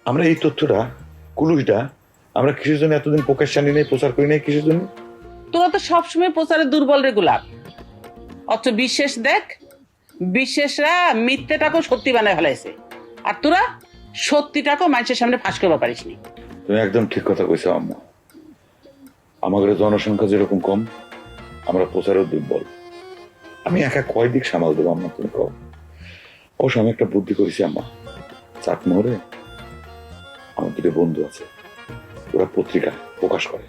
আমরা এই তথ্যটা কুলুইটা আমরা কিসের জন্য এতদিন প্রকাশ জানি নাই, প্রচার করি নাই কিসের জন্য? তোরা তো সবসময় প্রচারে দুর্বল রে গোলাপ। অথচ বিশ্বাস দেখ, বিশ্বাসরা মিথ্যেটাকেও সত্যি বানায় ফেলাইছে, আর তোরা সত্যিটাকেও মানুষের সামনে ফাঁস করতে পারিসনি। তুমি একদম ঠিক কথা কইছো আম্মা। আমাদের জনসংখ্যা যেরকম কম, আমরা প্রচারও দুর্বল। আমি একা কয় দিক সামাল দেবো আম্মা, তুমি কও। অবশ্য আমি একটা বুদ্ধি করেছি আম্মা। চাটমোহরে আমার দুটো বন্ধু আছে, ওরা পত্রিকা প্রকাশ করে।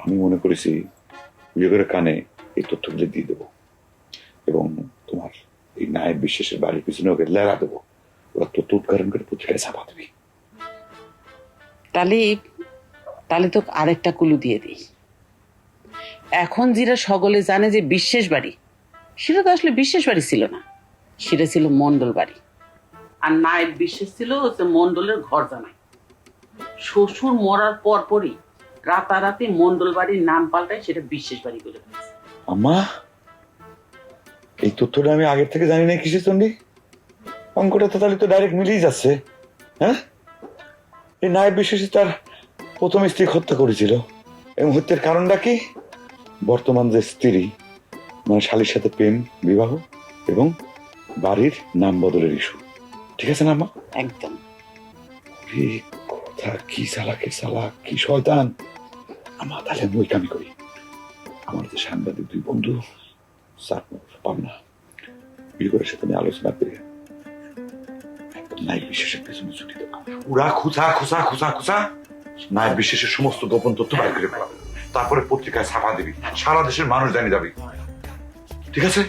আমি মনে করেছি বিয়োগের কানে এই তথ্যগুলো দিয়ে দেবো এবং তোমার এই নায়েব বিশ্বাসের বাড়ির পিছনে ওকে লেড়া দেবো। ওরা তথ্য উদ্ঘাটন করে পত্রিকায় ছাপা দেবে। তাহলে তো আরেকটা কুলু দিয়ে দিই। এখন যেটা সকলে জানে যে বিশ্বাস বাড়ি, সেটা তো আসলে বিশ্বাস বাড়ি ছিল না, সেটা ছিল মন্ডল বাড়ি। আর নায়েব বিশ্বাস ছিল হচ্ছে মন্ডলের ঘর জামাই। শ্বশুর মরার পরই রাতারাতি মন্ডল বাড়ির নাম পাল্টায় সেটা বিশ্বাস বাড়ি করে ফেলেছে। আম্মা, এই তথ্যটা আমি আগের থেকে জানি না কিসের জন্য? অঙ্কটা তো তাহলে তো ডাইরেক্ট মিলেই যাচ্ছে। হ্যাঁ, এই নায়েব বিশ্বাসী তার প্রথম স্ত্রী হত্যা করেছিল এবং হত্যার কারণটা কি? বর্তমান যে স্ত্রী মানে শালীর সাথে প্রেম বিবাহ এবং বাড়ির নাম বদলের ইস্যু। ঠিক আছে না আম্মা? একদম। এই কথা কি চালাকের চালাক, কি শয়তান। আমা তাহলে আমি ওই কামি করি। আমার যে সাংবাদিক দুই বন্ধু পাবনা বিয়োগের সাথে আমি আলোচনা করি, নায়েব বিশ্বাসের পেছনে ছুটি দেবো। ওরা খুঁচা খুঁচা খুঁচা খুঁচা নায়েব বিশ্বাসের সমস্ত গোপন তথ্য বাইর করে ফেলাবে, তারপরে পত্রিকায় ছাপা দিবি, সারা দেশের মানুষ জানিয়ে যাবে। ঠিক আছে?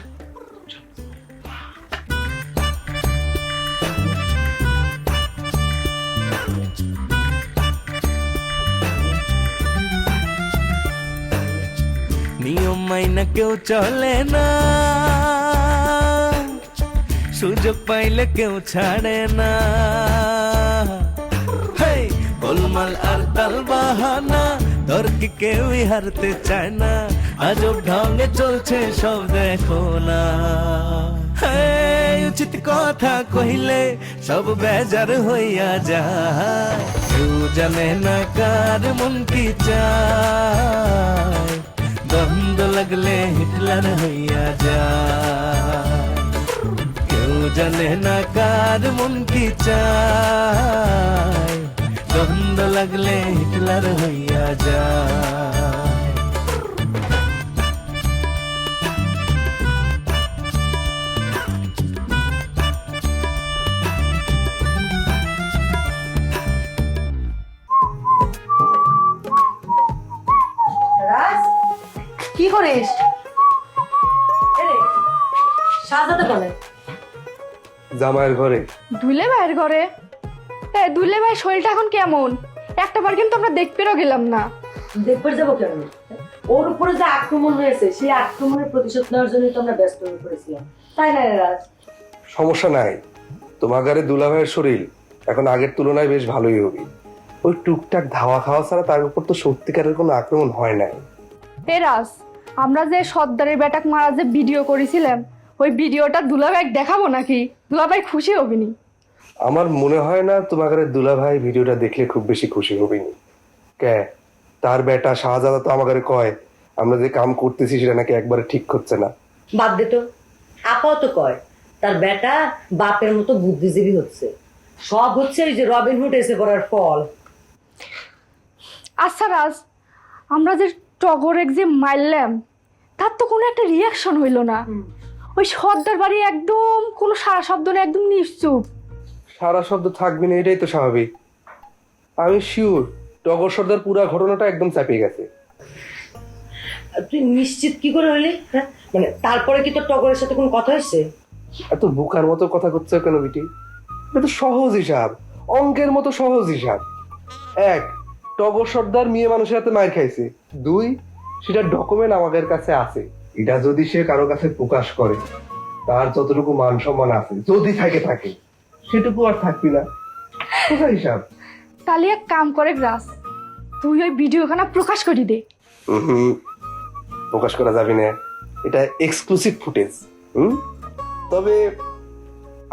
নিয়ম মাইনা কেউ চলে না, সুযোগ পাইলে কেউ ছাড়ে না। হেই, গোলমাল আর তাল বাহানা, তর্কে কেউই হারতে চায় না। আজব ঢঙ্গে চলছে সব দেখো না। হেই, উচিত কথা কহিলে সব বেজার হইয়া যায়। কেউ জানে না কার মন কি চায়, দ্বন্দ্ব লাগলে হিটলার হইয়া যায়। কেউ জানে না কার মন কি চায়, দ্বন্দ্ব লাগলে হিটলার হইয়া যায়। রাজ, কি করিস? সাজাতে বলে জামাইয়ের ঘরে। দুলে ভাইয়ের ঘরে? দুলে ভাই শরীরটা এখন কেমন? একটা বার কিন্তু আমরা দেখতেও গেলাম না। দেখতে যাবো কেন? ওর উপরে যে আক্রমণ হয়েছে সেই আক্রমণের প্রতিশোধ নেওয়ার জন্যই তো আমরা ব্যস্ত হয়ে পড়েছিলাম, তাই না রাজ? সমস্যা নাই, তোমার ঘরে দুলা ভাইয়ের শরীর এখন আগের তুলনায় বেশ ভালোই হবে। ওই টুকটাক ধাওয়া খাওয়া ছাড়া তার উপর তো সত্যিকারের কোনো আক্রমণ হয় নাই। রাজ, আমরা যে সর্দারের বেটাক মারা যে ভিডিও করেছিলাম, ওই ভিডিওটা দুলাভাই দেখাবো নাকি? দুলাভাই খুশি হবিনি? আমার মনে হয় না তোমার ঘরে দুলা ভাই ভিডিওটা দেখলে খুব বেশি খুশি হবেনি। কে, তার বেটা শাহজাদা তো আমার ঘরে কয় আমরা যে কাম করতেছি সেটা নাকি একবারে ঠিক হচ্ছে না। বাদ দে তো, আপাতত কয় তার বেটা বাপের মতো বুদ্ধিজীবী হচ্ছে। সব হচ্ছে এই যে রবিনহুড এসে পড়ার ফল। আচ্ছা রাজ, আমরা যে টগরেক যে মারলাম তার তো কোনো একটা রিয়াকশন হইলো না। ওই সর্দার বাড়ি একদম কোনো সারা শব্দ নেই, একদম নিশ্চুপ। সারা শব্দ থাকবে না, এটাই তো স্বাভাবিক। আমি শিওর টগর সর্দার পুরা ঘটনাটা একদম চাপিয়ে গেছে। তুই নিশ্চিত কি করে হইলি? হ্যাঁ, মানে তারপরে কি তোর টগরের সাথে কোনো কথা হয়েছে? এত বোকার মতো কথা করছো কেন বিটি? এটা তো সহজ হিসাব, অঙ্কের মতো সহজ হিসাব। এক, টগর সর্দার মেয়ে মানুষের হাতে মার খাইছে। দুই, সেটা ডকুমেন্ট আমাদের কাছে আছে। এটা যদি সে কারো কাছে প্রকাশ করে তার যতটুকু মান সম্মান আছে, যদি থাকে সেটুকু আর থাকবি না। কোথায় হিসাব? তাহলে এক কাম করে রাজ, তুই ওই ভিডিওখানা প্রকাশ করি দে। প্রকাশ করা যাবে না, এটা এক্সক্লুসিভ ফুটেজ। তবে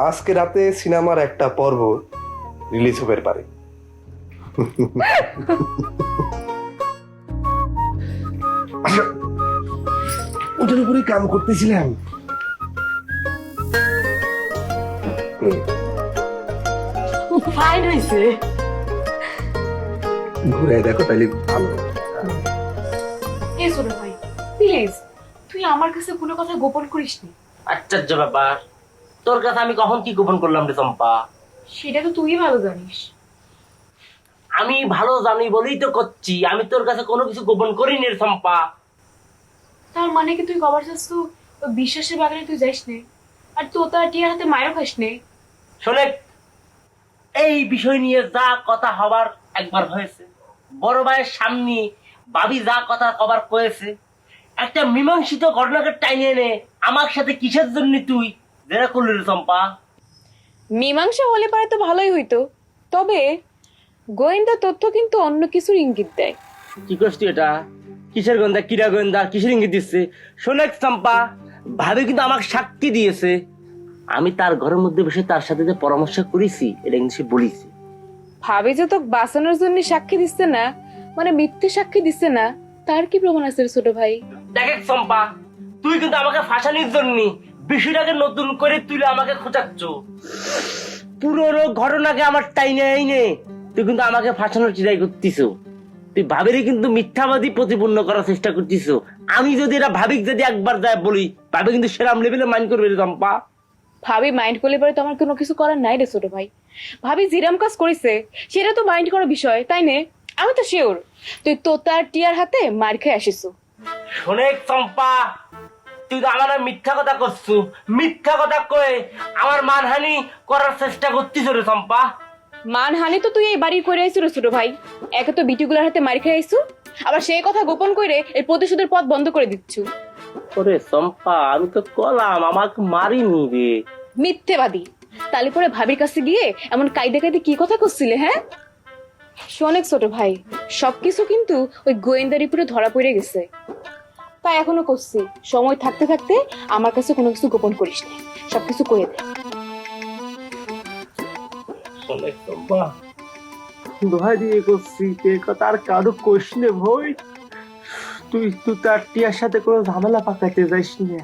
আজকে রাতে সিনেমার একটা পর্ব রিলিজ হতে পারে। আচ্ছা, ওটার উপরে কাম করতেছিলাম। ফাইন হয়েছে। ঘুরে দেখো তাইলে ভালো। এই ছোট ভাই প্লিজ তুই আমার কাছে কোনো কথা গোপন করিস নি। আশ্চর্য ব্যাপার, তোর কাছে আমি কখন কি গোপন করলাম রে চম্পা? সেটা তো তুই ভালো জানিস। আমি ভালো জানি বলেই তো করছি, আমি তোর কাছে কোনো কিছু গোপন করিনি রে চম্পা। তার মানে কি তুই কবার চাস তো ওই বিশ্বাসের বাগানে তুই যাইস নে আর তো তার টিয়ার হাতে মায়েরও খাস নে। শোনে, এই বিষয় নিয়ে যা কথা হবার একবার হয়েছে, বড় ভাইয়ের সামনে ভাবি যা কথা কবার কয়েছে, একটা মীমাংসিত ঘটনাকে টাইনে এনে আমার সাথে কিসের জন্য তুই যেটা করলি রে চম্পা? মীমাংসা হলে পারে তো ভালোই হইতো, তবে গোয়েন্দা তথ্য কিন্তু অন্য কিছুর ইঙ্গিত দেয়। কি করছিস তুই এটা? কিসের গোয়েন্দা, কিরা গোয়েন্দা, কিসের ইঙ্গিত দিচ্ছে? শোনে চম্পা, ভাবি কিন্তু আমাকে সাক্ষী দিয়েছে, আমি তার ঘরের মধ্যে বসে তার সাথে যে পরামর্শ করেছি এটা কিন্তু সে বলেছি। ভাবি যে তোকে বাঁচানোর জন্য সাক্ষী দিচ্ছে না, মানে মিথ্যে সাক্ষী দিচ্ছে না, তার কি প্রমাণ আছে রে ছোট ভাই? দেখ চম্পা, তুই কিন্তু আমাকে ফাঁসানোর জন্য বিষয়টাকে নতুন করে তুলে আমাকে খোঁচাচ্ছ। পুরোনো ঘটনাকে আমার টাইনে আইনে তুই কিন্তু আমাকে ফাঁসানোর চিন্তাই করতিস। তুই ভাবিরই কিন্তু মিথ্যাবাদী প্রতিপন্ন করার চেষ্টা করতিস। আমি যদি এটা ভাবিক যদি একবার যায় বলি, ভাবি কিন্তু সেরাম লেভেলে মাইন্ড করবে রে চম্পা। ভাবি মাইন্ড করলে পারে তো আমার কোনো কিছু করার নাই রে ছোট ভাই। ভাবি জিরাম কাজ করেছে সেটা তো মাইন্ড করার বিষয়, তাই নে? আমি তো শিওর তুই তোতার টিয়ার হাতে মার খেয়ে আসিস। শোনে চম্পা, তুই তো আমার মিথ্যা কথা করছু, মিথ্যা কথা কয়ে আমার মানহানি করার চেষ্টা করতিস রে চম্পা। মানহানি তো তুই এই বাড়ির করে আইসু রে ছোট ভাই। একে তো বিটিগুলার হাতে মার খেয়ে আইসু, আবার সেই কথা গোপন করে এই প্রতিশোধের পথ বন্ধ করে দিচ্ছু। ওরে চম্পা, আমি তো কলাম, আমাকে মারিনি রে। মিথ্যেবাদী। তাহলে পরে ভাবির কাছে গিয়ে এমন কাইদে কাইদে কি কথা করছিলে? হ্যাঁ শোনেক ছোট ভাই, সবকিছু কিন্তু ওই গোয়েন্দার উপরে ধরা পড়ে গেছে, তাই এখনো করছি সময় থাকতে থাকতে আমার কাছে কোনো কিছু গোপন করিস না, সবকিছু করে দে। শোনে চম্পা, দোহাই দিয়ে করছি এ কথা আর কারো কোশ নে ভই। তুই তার টিয়ার সাথে কোনো ঝামেলা পাকাইতে যাইস না।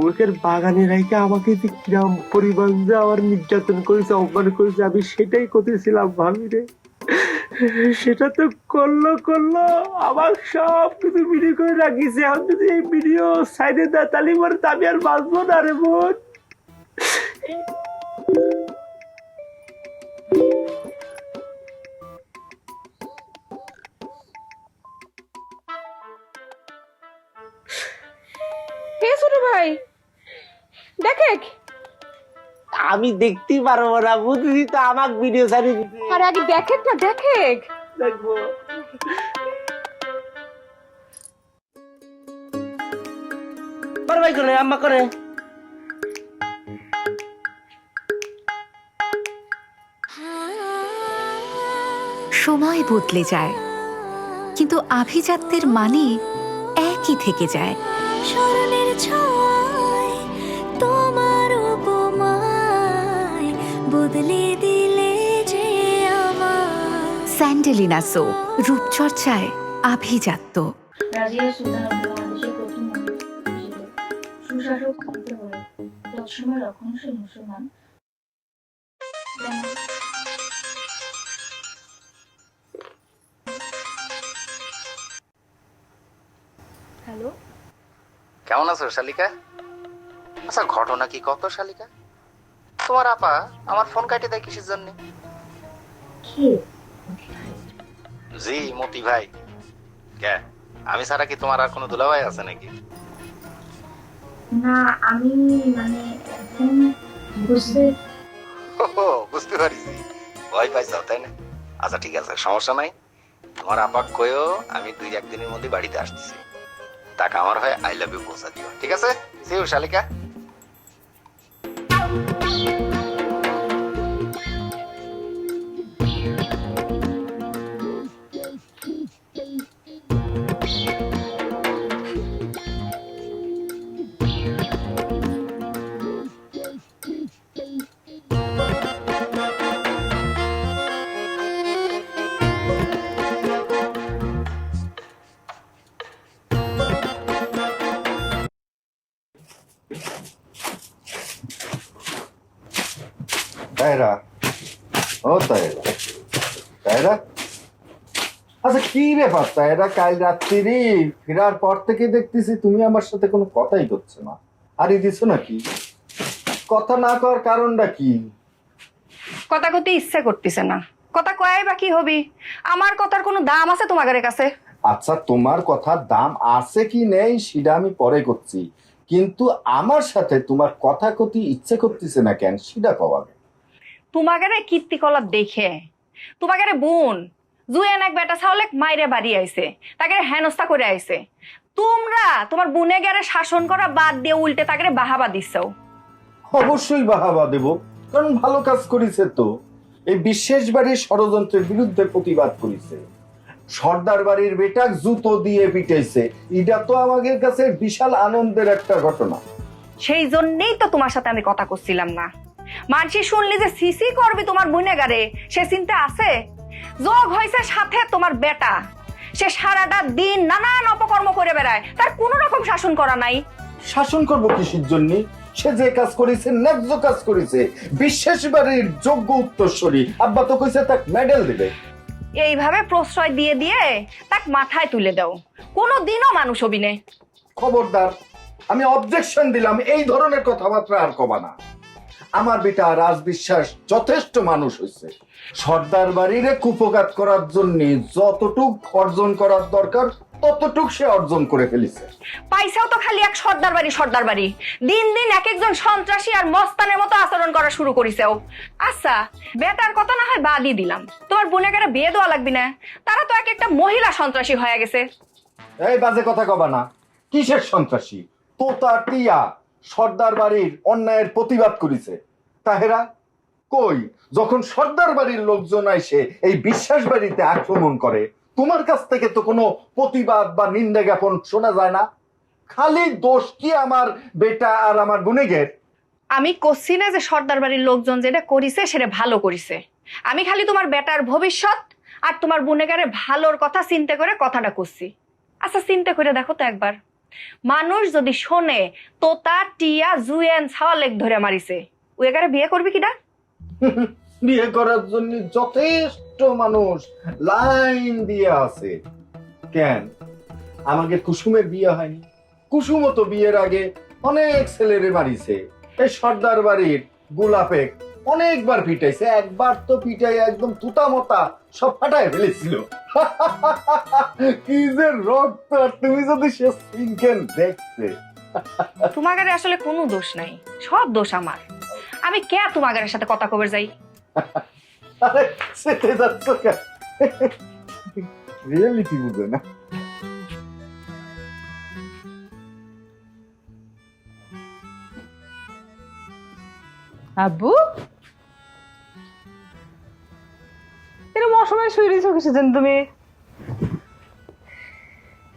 ওকের বাগানে রাইকে আমাকে যে কিরাম পরিমাণ যে আমার নির্যাতন করেছে, অপমান করেছে, আমি সেটাই করতেছিলাম ভাবি রে। সেটা তো করলো আমার সব কিছু ভিডিও করে রাখিছে। এখন যদি এই ভিডিও সাইডে দেয় তাহলে পরে আমি আর বাঁচবো না রে বোন। হে ছোট ভাই দেখে, আমি দেখতে পারবো না, বুঝলি তো, আমাকে ভিডিও ছাড়িয়ে দিতে। আরে আগে দেখে না, দেখে দেখবো বড় ভাই করে আম্মা করে। সময় বদলে যায় কিন্তু আভিজাত্যের মানে একই থেকে যায়। স্মরণের ছোঁয়ায় তোমার উপমায় বদলে দিলে যে আমার। স্যান্ডেলিনা সো, রূপচর্চায় আভিজাত্য। রাজিয়া সুলতান বাংলাদেশের প্রথম মহিলা হিসেবে সুশাসক হতে হয়ে তৎসময় রক্ষণশীল মুসলমান হ্যালো, কেমন আছো শালিকা? আচ্ছা ঘটনা কি কত শালিকা? তোমার আপা আমার ফোন কাটে দেয় কিসের জন্য? কি জি মতি ভাই। কে আমি ছাড়া কি তোমার আর কোনো দুলাভাই আছে নাকি? না, আমি মানে এখন বুঝতে পারিছি, ভয় পাইছাও তাই না? আচ্ছা ঠিক আছে, সমস্যা নাই। তোমার আপা কয়েও আমি 2-1 দিনের মধ্যে বাড়িতে আসতেছি, তাকে আমার হয় আই লাভ ইউ পৌঁছা দিও, ঠিক আছে? সি ইউ শালিকা। তাইরা, ও তাইরা, তাইরা, আচ্ছা কি ব্যাপার তাইরা? কাল রাত্রি ফেরার পর থেকে দেখতেছি তুমি আমার সাথে কোনো কথাই করছো না। আরে দিছো নাকি? কথা না করার কারণটা কি? কথা কইতে ইচ্ছে করতেছে না। কথা কয়াই বা কি হবি? আমার কথার কোনো দাম আছে তোমাদের কাছে? আচ্ছা তোমার কথার দাম আছে কি নেই সেটা আমি পরে করছি, কিন্তু আমার সাথে তোমার কথা কতি ইচ্ছে করতেছে না কেন সেটা কবাবে। তোমাদের কীর্তিকলা দেখে তোমাদের বোন জুয়েন এক বেটা ছাওলে মাইরে বাড়ি আইছে, তাকে হেনস্থা করে আইছে। তোমরা তোমার বোনে গেরে শাসন করা বাদ দিয়ে উল্টে তাকে বাহাবা দিচ্ছ। অবশ্যই বাহাবা দেব, কারণ ভালো কাজ করেছে তো। এই বিশেষ বাড়ির ষড়যন্ত্রের বিরুদ্ধে প্রতিবাদ করেছে, সর্দার বাড়ির বেটা জুতো দিয়ে পিটাইছে, এটা তো আমাদের কাছে বিশাল আনন্দের একটা ঘটনা। সেই জন্যই তো তোমার সাথে আমি কথা করছিলাম না। মানসি শুনলি যে সিসি করবি তোমার বোনে গারে, সে চিন্তা আছে? যোগ হয়েছে সাথে তোমার বেটা, সে সারাটা দিন নানান অপকর্ম করে বেড়ায়, তার কোনো রকম শাসন করা নাই। শাসন করবো কিসের জন্য? সে যে কাজ করেছে ন্যায্য কাজ করেছে। বিশেষ বাড়ির যোগ্য উত্তরসূরি, আব্বা তো কইছে তাকে মেডেল দিবে। এইভাবে প্রশ্রয় দিয়ে দিয়ে তাক মাথায় তুলে দাও, কোনো দিনও মানুষ হবি নে। খবরদার, আমি অবজেকশন দিলাম, এই ধরনের কথাবার্তা আর কবা না। আমার বেটা রাজবিশ্বাস যথেষ্ট মানুষ হয়েছে, সর্দার বাড়িরে কুপঘাত করার জন্য যতটুক অর্জন করার দরকার ততটুক সে অর্জন করে ফেলেছে। পাইসাও তো খালি এক সর্দার বাড়ি সর্দার বাড়ি, দিন দিন এক একজন সন্ত্রাসী আর মস্তানের মতো আচরণ করা শুরু করেছেও। আচ্ছা বেটার কথা না হয় বাদই দিলাম, তোমার বোনেকে বিয়ে দেওয়া লাগবে না? তারা তো এক একটা মহিলা সন্ত্রাসী হয়ে গেছে। এই বাজে কথা কবা না। কিসের সন্ত্রাসী? তোতা টিয়া সর্দার বাড়ির অন্যায়ের প্রতিবাদ করেছে। তাহেরা কই, যখন সর্দার বাড়ির লোকজন এসে এই বিশ্বাস বাড়িতে আক্রমণ করে তোমার কাছ থেকে তো কোনো প্রতিবাদ বা নিন্দা জ্ঞাপন শোনা যায় না। খালি দোষ কি আমার বেটা আর আমার বোনেগের? আমি করছি না যে সর্দার বাড়ির লোকজন যেটা করিছে সেটা ভালো করিছে। আমি খালি তোমার বেটার ভবিষ্যৎ আর তোমার বোনেগারে ভালোর কথা চিন্তা করে কথাটা করছি। আচ্ছা চিন্তা করে দেখো তো একবার, মানুষ যদি শোনে তোতা টিয়া জুয়েন ছাওয়ালেক ধরে মারিছে, ওয়েগারে বিয়ে করবি কিনা? বিয়ে করার জন্য যথেষ্ট মানুষ লাইন দিয়ে আছে। কেন আমাকে কুসুমের বিয়ে হয়নি? কুসুমও তো বিয়ের আগে অনেক ছেলেরে মারিছে। এই সর্দার বাড়ির গোলাপে অনেকবার পিটাইছে, একবার তো পিটাই একদম তুতা মতা সব ফাটায় ফেলেছিল। কি যে রক্ত! তুমি যদি সে সিনকেন দেখতে। তোমাদের আসলে কোনো দোষ নাই, সব দোষ আমার। আমি কে তোমাদের সাথে কথা কবে যাই? আরে সেতে যাচ্ছ কেন? রিয়েলিটি বুঝে না। আব্বু এরকম অসময় শুয়ে রয়েছো কিছুদিন তুমি?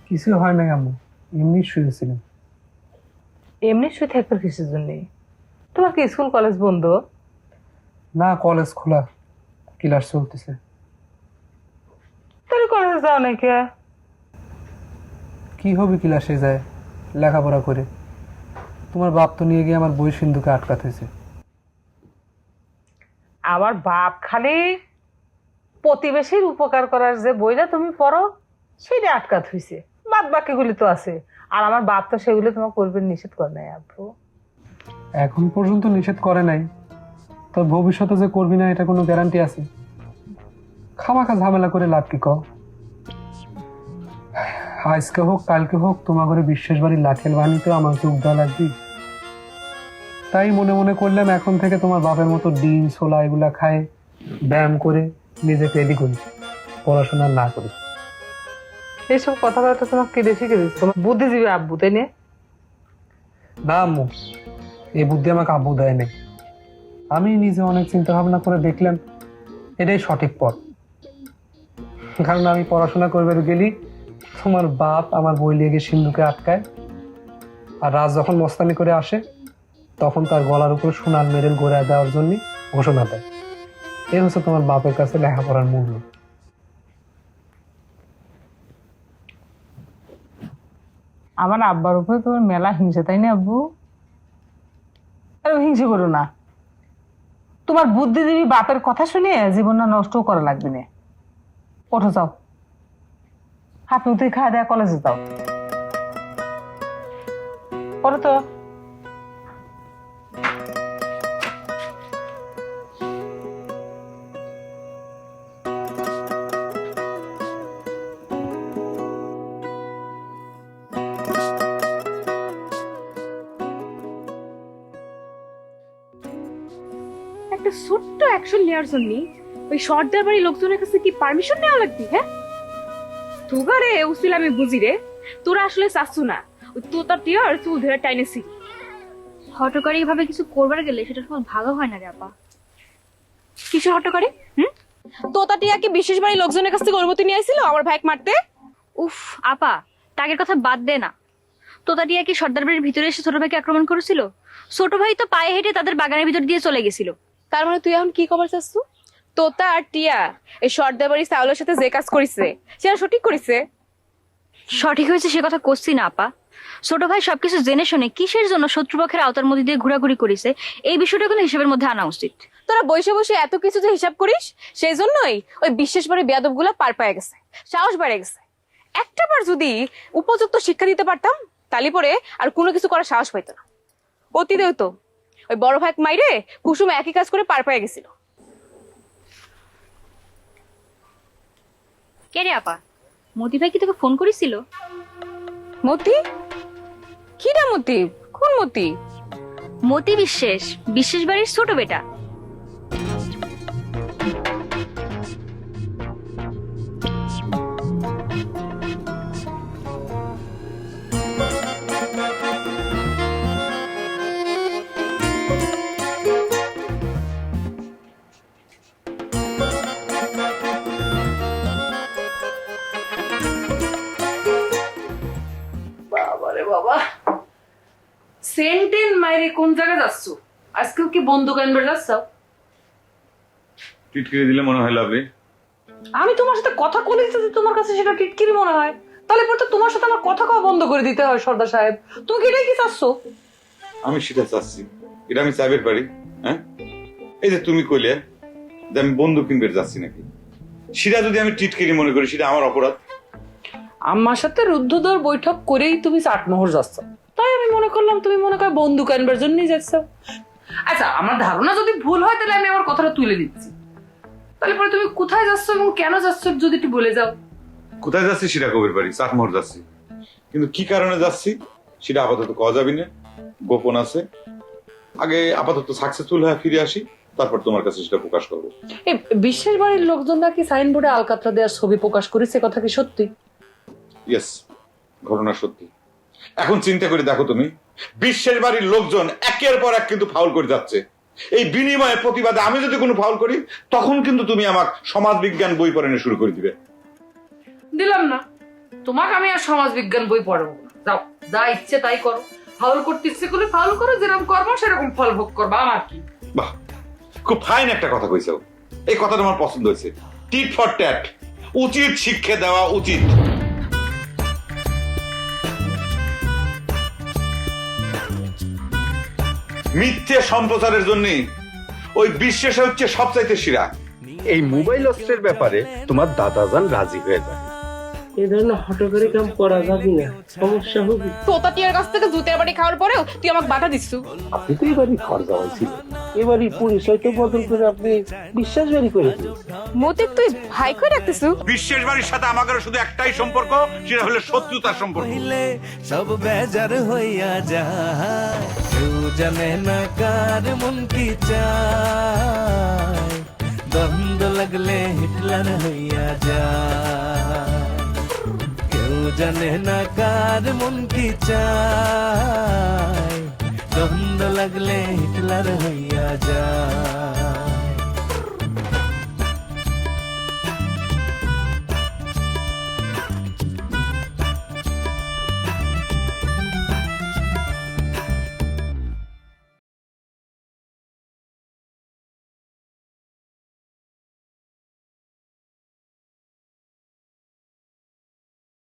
কিছু হয় না আম্মু, এমনি শুয়েছিলাম। এমনি শুয়ে থাকবে কিসের জন্য? তোমার কি স্কুল কলেজ বন্ধ? না, কলেজ খোলা, ক্লাস চলতেছে। তাহলে কলেজে যাও না কে? কি হবে ক্লাসে যায় লেখাপড়া করে? তোমার বাপ তো নিয়ে গিয়ে আমার বই সিন্ধুকে আটকাতে হয়েছে। আমার বাপ খালি প্রতিবেশীর উপকার করার যে বইটা তুমি পড়ো সেটা আটকাত হয়েছে, বাদ বাকিগুলি তো আছে। আর আমার বাপ তো সেগুলো তোমার করবে নিষেধ করে নাই আব্বু। এখন পর্যন্ত নিষেধ করে নাই, তোর ভবিষ্যতে যে করবি না এটা কোনো গ্যারান্টি আছে? খামাখা ঝামেলা করে লাভ কি কও? আজকে হোক কালকে হোক তোমার ঘরে বিশ্বাস বাড়ির লাঠেল বাহিনীতে আমার যোগ দেওয়া লাগবে। তাই মনে মনে করলাম এখন থেকে তোমার বাপের মতো ডিম ছোলা এগুলা খায় ব্যায়াম করে নিজেকে রেডি করি, পড়াশোনা না করি। এইসব কথাবার্তা তোমার কে শিখে দিচ্ছে? তোমার বুদ্ধিজীবী আব্বু, তাই না? না আম্মু, এই বুদ্ধি আমাকে আব্বু দেয় নাই। আমি নিজে অনেক চিন্তা ভাবনা করে দেখলাম এটাই সঠিক পথ। কারণ আমি পড়াশোনা করবার গেলি তোমার বাপ আমার বই লেগে সিন্ধুকে আটকায়, আর রাজ যখন মস্তানি করে আসে তখন তার গলার উপর সোনার মেডেল গড়ায় দেওয়ার জন্য ঘোষণা দেয়। এ হচ্ছে তোমার বাপের কাছে লেখাপড়ার মূল্য। আমার আব্বার উপরে তোমার মেলা হিংসা, তাই না আব্বু? আরে হিংসা করো না, তোমার বুদ্ধিজীবী বাপের কথা শুনে জীবনটা নষ্ট করা লাগবে না। ওঠো যাও, হাত মুখ ধুয়ে খাওয়া দেয়া কলেজে যাও। ওঠো তো। একটা ছোট্ট অ্যাকশন নেওয়ার জন্য ওই সর্দার বাড়ির লোকজনের কাছে কি পারমিশন নেওয়া লাগবে? হ্যাঁ, তোগারে উসিল আমি বুঝি রে, তোরা আসলে চাচ্ছু না, ওই তোতা টিয়ার চুল ধরে টাইনেছি। হটকারী ভাবে কিছু করবার গেলে সেটা সময় ভালো হয় না রে আপা। কিসের হটকারী? তোতা টিয়া কি বিশেষ বাড়ির লোকজনের কাছ থেকে অনুমতি নিয়ে আইছিল আমার ভাইকে মারতে? উফ আপা, তাগের কথা বাদ দে না। তোতাটিয়া কি সর্দার বাড়ির ভিতরে এসে ছোট ভাইকে আক্রমণ করেছিল? ছোট ভাই তো পায়ে হেঁটে তাদের বাগানের ভিতর দিয়ে চলে গেছিল। তার মানে তুই এখন কি খবর চাচ্ছু? তোতা আর টিয়া এই সর্দার বাড়ির চাউলের সাথে যে কাজ করিছে সেটা সঠিক করিছে? সঠিক হয়েছে সে কথা করছি না আপা। ছোট ভাই সবকিছু জেনে শুনে কিসের জন্য শত্রুপক্ষের আওতার মধ্যে দিয়ে ঘোরাঘুরি করেছে এই বিষয়টা কিন্তু হিসেবের মধ্যে আনা উচিত। তোরা বসে বসে এত কিছু যে হিসাব করিস, সেই জন্যই ওই বিশেষ বাড়ির বেয়াদব গুলা পার পেয়ে গেছে, সাহস বেড়ে গেছে। একটা বার যদি উপযুক্ত শিক্ষা দিতে পারতাম তালি পরে আর কোনো কিছু করার সাহস পাইতো না। অতীতেও তো ওই বড় ভাই মাইরে কুসুম একই কাজ করে পার পেয়ে গেছিল। কে রে আপা, মতি ভাই কি তোকে ফোন করেছিল? মতি? কি না মতি? কোন মতি? মতি বিশ্বাস, বিশ্বাস বাড়ির ছোট বেটা। বাবারে বাবা, সেন্টেন মাইরে কোন জায়গায় যাচ্ছ? আজকেও কি বন্দুক আনবে যাচ্ছ? টিটকিরি দিলে মনে হয় লাভে। আমি তোমার সাথে কথা বলেছি, যদি তোমার কাছে সেটা টিটকিরি মনে হয় তাহলে পরে তো তোমার সাথে আমার কথা কওয়া বন্ধ করে দিতে হয় সর্দার সাহেব। তুমি কি এটাই কি চাচ্ছ? আমি সেটা চাচ্ছি, এটা আমি চাইবের পারি? হ্যাঁ, এই যে তুমি কইলে যে আমি বন্ধু কিনবে যাচ্ছি নাকি, সেটা যদি আমি টিটকিরি মনে করি সেটা আমার অপরাধ। আমার সাথে রুদ্ধদ্বার বৈঠক করেই তুমি চাটমোহর যাচ্ছ, তাই আমি মনে করলাম তুমি মনে কর বন্দুক আনবার জন্যই যাচ্ছ। আচ্ছা, আমার ধারণা যদি ভুল হয় তাহলে আমি আমার কথাটা তুলে দিচ্ছি। তাহলে পরে তুমি কোথায় যাচ্ছ এবং কেন যাচ্ছ যদি একটু বলে যাও। কোথায় যাচ্ছি সেটা কবির বাড়ি, চাটমোহর যাচ্ছি, কিন্তু কি কারণে যাচ্ছি সেটা আপাতত কওয়া যাবি না, গোপন আছে। আগে আপাতত সাকসেসফুল হয়ে ফিরে আসি, তারপর তোমার কাছে সেটা প্রকাশ করবো। এই বিশেষ বাড়ির লোকজন নাকি সাইনবোর্ডে আলকাতরা দেওয়ার ছবি প্রকাশ করেছে, কথা কি সত্যি? ইয়েস, ঘটনা সত্যি। এখন চিন্তা করে দেখো তুমি, বিশ্বের বাড়ির লোকজন একের পর এক কিন্তু ফাউল করে যাচ্ছে। এই বিনিময়ে প্রতিবাদে আমি যদি কোনো ফাউল করি তখন কিন্তু তুমি আমার সমাজ বিজ্ঞান বই পড়ানো শুরু করে দিবে। দিলাম না, তোমাকে আমি আর সমাজ বিজ্ঞান বই পড়াবো না। যাও, যা ইচ্ছে তাই করো, ফাউল করতে ইচ্ছে করলে ফাউল করো, যেরকম করবো সেরকম ফল ভোগ করবা, আমার কি। বাহ, খুব ফাইন একটা কথা কইছো, এই কথাটা আমার পছন্দ হয়েছে। টিট ফর ট্যাট, উচিত শিক্ষা দেওয়া উচিত। মিথ্যে সম্প্রচারের জন্য ওই বিশ্বাস হচ্ছে সবচাইতে সেরা। এই মোবাইল অস্ত্রের ব্যাপারে তোমার দাদাজান রাজি হয়ে যাবে। এই ধরনের হটকারী কাম করা যাবে না, সমস্যা হবে। তোতা টিয়ার কাছ থেকে জুতের বাড়ি খাওয়ার পরেও তুই আমাকে বাধা দিচ্ছ। আপনি তো এবারই ঘর যাওয়াই ছিল, এবারই পরিচয় তো বদল করে আপনি বিশ্বাস বাড়ি করে দিয়েছেন। মতিক তুই ভাই করে রাখতেছু? বিশ্বের বাড়ির সাথে আমাদের শুধু একটাই সম্পর্ক, সেটা হলো শত্রুতার সম্পর্ক। সব বেজার হইয়া যায়, কেউ জানে না কার মন কি চায়, দ্বন্দ্ব লাগলে হিটলার হইয়া যায়, কেউ জানে না কার মন কি চায়, দ্বন্দ্ব লাগলে হিটলার হইয়া যায়।